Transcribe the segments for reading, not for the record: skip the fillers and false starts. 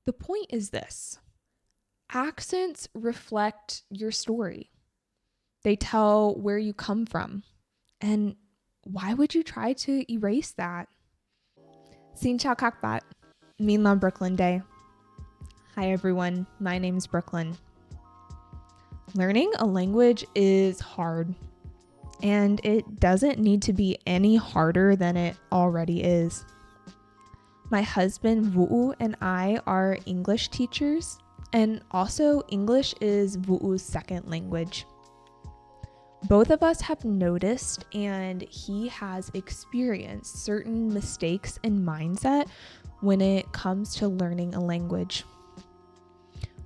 The point is this: accents reflect your story. They tell where you come from. And why would you try to erase that? Xin chào các bạn. Mình là Brooklyn Day. Hi everyone, my name's Brooklyn. Learning a language is hard, and it doesn't need to be any harder than it already is. My husband Vũ and I are English teachers, and also English is Vu's second language. Both of us have noticed and he has experienced certain mistakes in mindset when it comes to learning a language.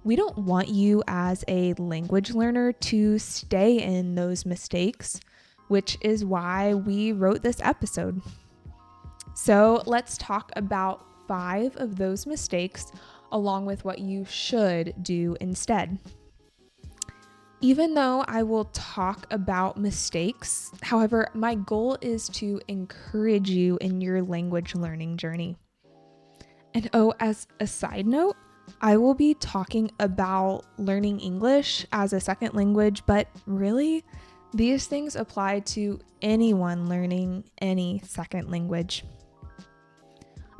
We don't want you as a language learner to stay in those mistakes, which is why we wrote this episode. So let's talk about 5 of those mistakes along with what you should do instead. Even though I will talk about mistakes, however, my goal is to encourage you in your language learning journey. And as a side note, I will be talking about learning English as a second language, but really, these things apply to anyone learning any second language.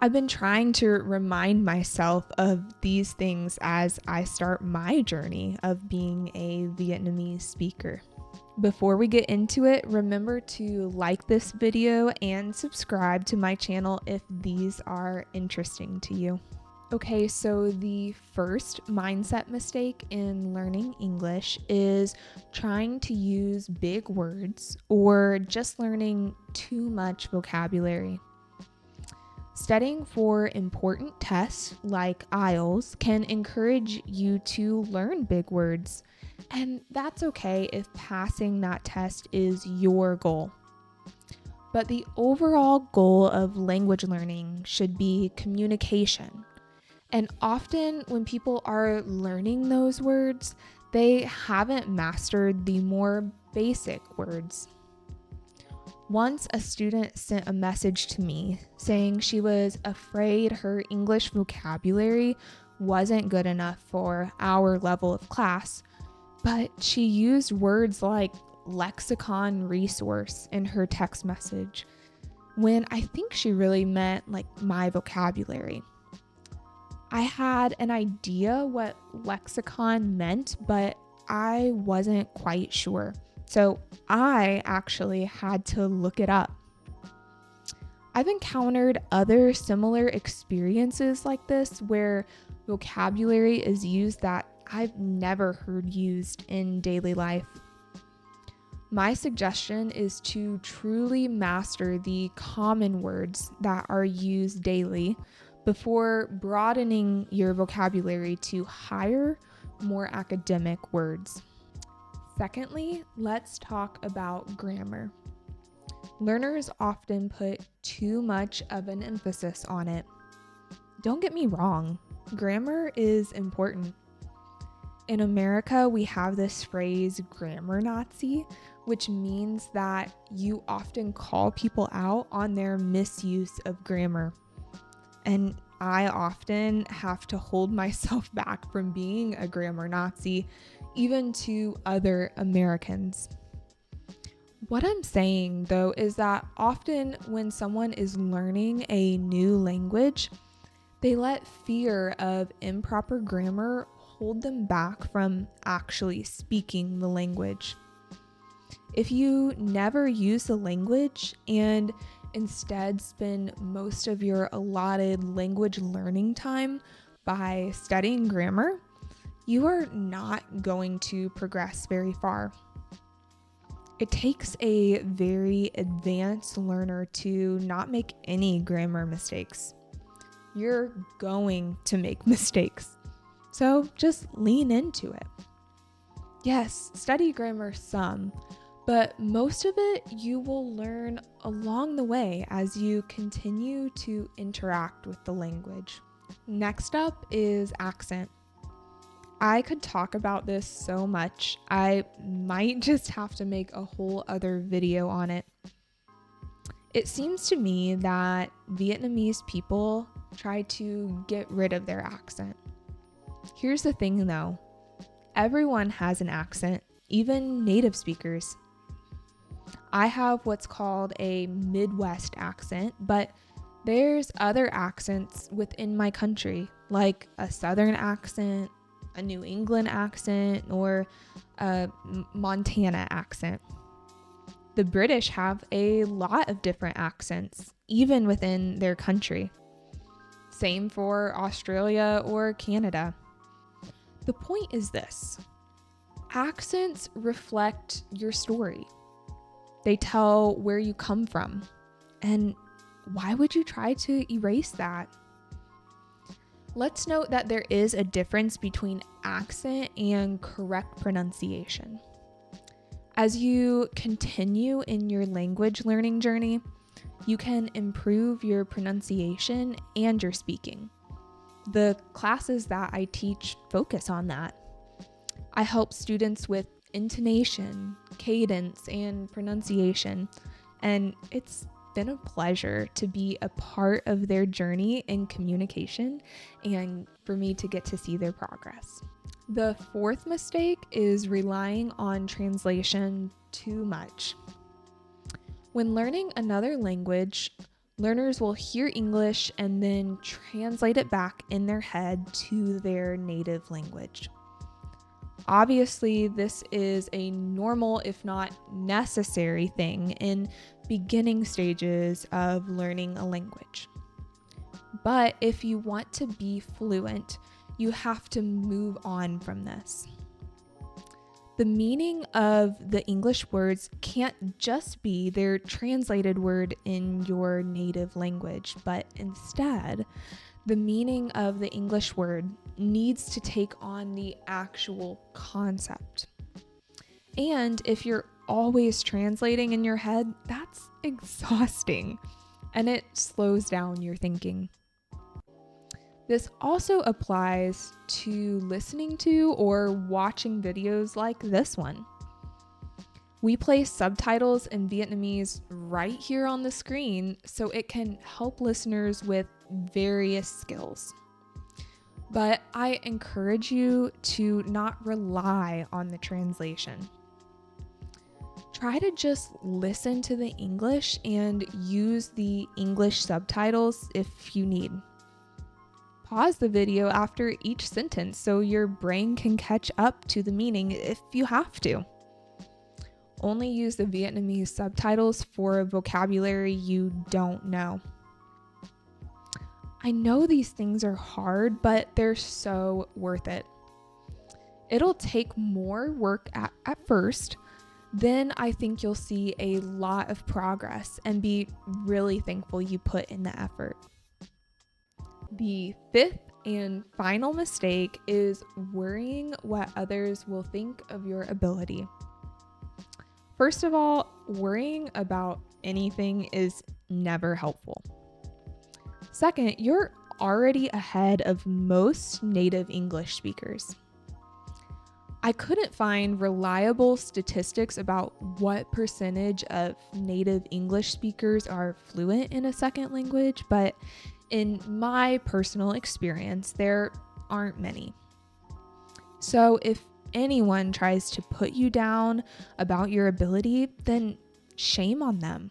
I've been trying to remind myself of these things as I start my journey of being a Vietnamese speaker. Before we get into it, remember to like this video and subscribe to my channel if these are interesting to you. Okay, so the first mindset mistake in learning English is trying to use big words or just learning too much vocabulary. Studying for important tests like IELTS can encourage you to learn big words, and that's okay if passing that test is your goal. But the overall goal of language learning should be communication. And often when people are learning those words, they haven't mastered the more basic words. Once a student sent a message to me saying she was afraid her English vocabulary wasn't good enough for our level of class, but she used words like lexicon resource in her text message, when I think she really meant like my vocabulary. I had an idea what lexicon meant, but I wasn't quite sure. So I actually had to look it up. I've encountered other similar experiences like this where vocabulary is used that I've never heard used in daily life. My suggestion is to truly master the common words that are used daily before broadening your vocabulary to higher, more academic words. Secondly, let's talk about grammar. Learners often put too much of an emphasis on it. Don't get me wrong, grammar is important. In America, we have this phrase, grammar Nazi, which means that you often call people out on their misuse of grammar. And I often have to hold myself back from being a grammar Nazi, even to other Americans. What I'm saying, though, is that often when someone is learning a new language, they let fear of improper grammar hold them back from actually speaking the language. If you never use the language and instead spend most of your allotted language learning time by studying grammar, you are not going to progress very far. It takes a very advanced learner to not make any grammar mistakes. You're going to make mistakes, so just lean into it. Yes, study grammar some, but most of it you will learn along the way as you continue to interact with the language. Next up is accent. I could talk about this so much, I might just have to make a whole other video on it. It seems to me that Vietnamese people try to get rid of their accent. Here's the thing though, everyone has an accent, even native speakers. I have what's called a Midwest accent, but there's other accents within my country, like a Southern accent, a New England accent, or a Montana accent. The British have a lot of different accents, even within their country. Same for Australia or Canada. The point is this: accents reflect your story. They tell where you come from. And why would you try to erase that? Let's note that there is a difference between accent and correct pronunciation. As you continue in your language learning journey, you can improve your pronunciation and your speaking. The classes that I teach focus on that. I help students with intonation, cadence, and pronunciation, and it's been a pleasure to be a part of their journey in communication and for me to get to see their progress. The fourth mistake is relying on translation too much. When learning another language, learners will hear English and then translate it back in their head to their native language. Obviously, this is a normal, if not necessary, thing in beginning stages of learning a language. But if you want to be fluent, you have to move on from this. The meaning of the English words can't just be their translated word in your native language, but instead, the meaning of the English word needs to take on the actual concept. And if you're always translating in your head, that's exhausting, and it slows down your thinking. This also applies to listening to or watching videos like this one. We place subtitles in Vietnamese right here on the screen so it can help listeners with various skills. But I encourage you to not rely on the translation. Try to just listen to the English and use the English subtitles if you need. Pause the video after each sentence so your brain can catch up to the meaning if you have to. Only use the Vietnamese subtitles for vocabulary you don't know. I know these things are hard, but they're so worth it. It'll take more work at first, then I think you'll see a lot of progress and be really thankful you put in the effort. The fifth and final mistake is worrying what others will think of your ability. First of all, worrying about anything is never helpful. Second, you're already ahead of most native English speakers. I couldn't find reliable statistics about what percentage of native English speakers are fluent in a second language, but in my personal experience, there aren't many. So if anyone tries to put you down about your ability, then shame on them.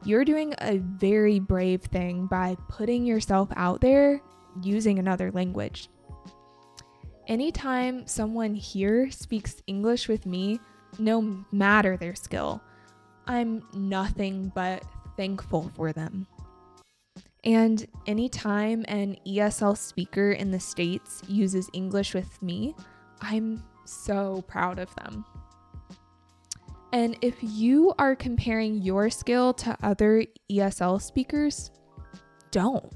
You're doing a very brave thing by putting yourself out there using another language. Anytime someone here speaks English with me, no matter their skill, I'm nothing but thankful for them. And anytime an ESL speaker in the States uses English with me, I'm so proud of them. And if you are comparing your skill to other ESL speakers, don't.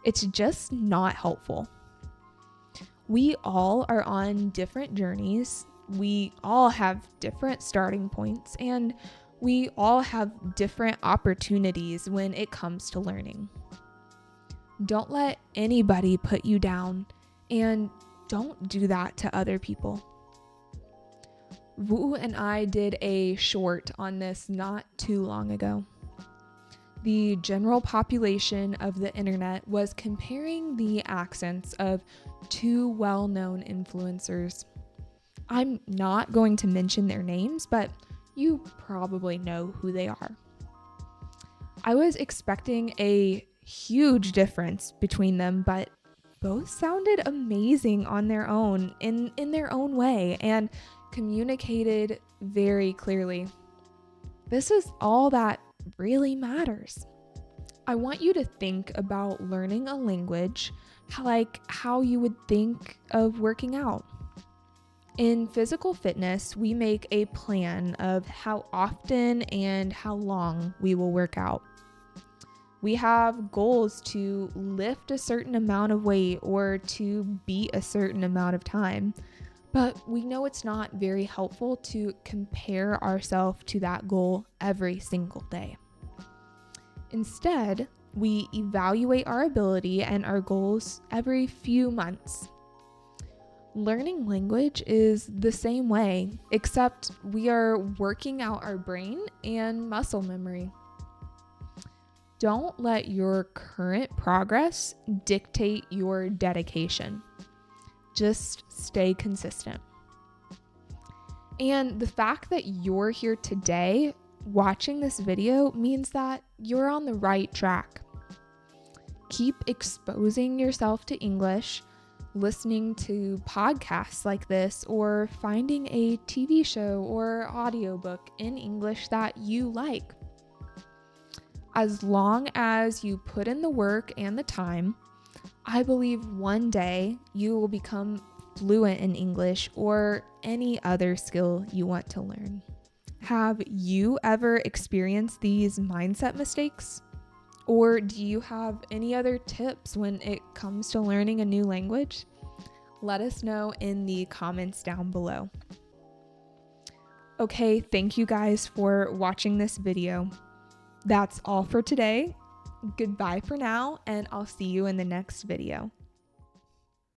It's just not helpful. We all are on different journeys. We all have different starting points, and we all have different opportunities when it comes to learning. Don't let anybody put you down, and don't do that to other people. Wu and I did a short on this not too long ago. The general population of the internet was comparing the accents of two well-known influencers. I'm not going to mention their names, but you probably know who they are. I was expecting a huge difference between them, but both sounded amazing on their own, in their own way, and communicated very clearly. This is all that really matters. I want you to think about learning a language like how you would think of working out. In physical fitness, we make a plan of how often and how long we will work out. We have goals to lift a certain amount of weight or to beat a certain amount of time, but we know it's not very helpful to compare ourselves to that goal every single day. Instead, we evaluate our ability and our goals every few months. Learning language is the same way, except we are working out our brain and muscle memory. Don't let your current progress dictate your dedication. Just stay consistent. And the fact that you're here today watching this video means that you're on the right track. Keep exposing yourself to English, listening to podcasts like this, or finding a TV show or audiobook in English that you like. As long as you put in the work and the time, I believe one day you will become fluent in English or any other skill you want to learn. Have you ever experienced these mindset mistakes? Or do you have any other tips when it comes to learning a new language? Let us know in the comments down below. Okay, thank you guys for watching this video. That's all for today. Goodbye for now, and I'll see you in the next video.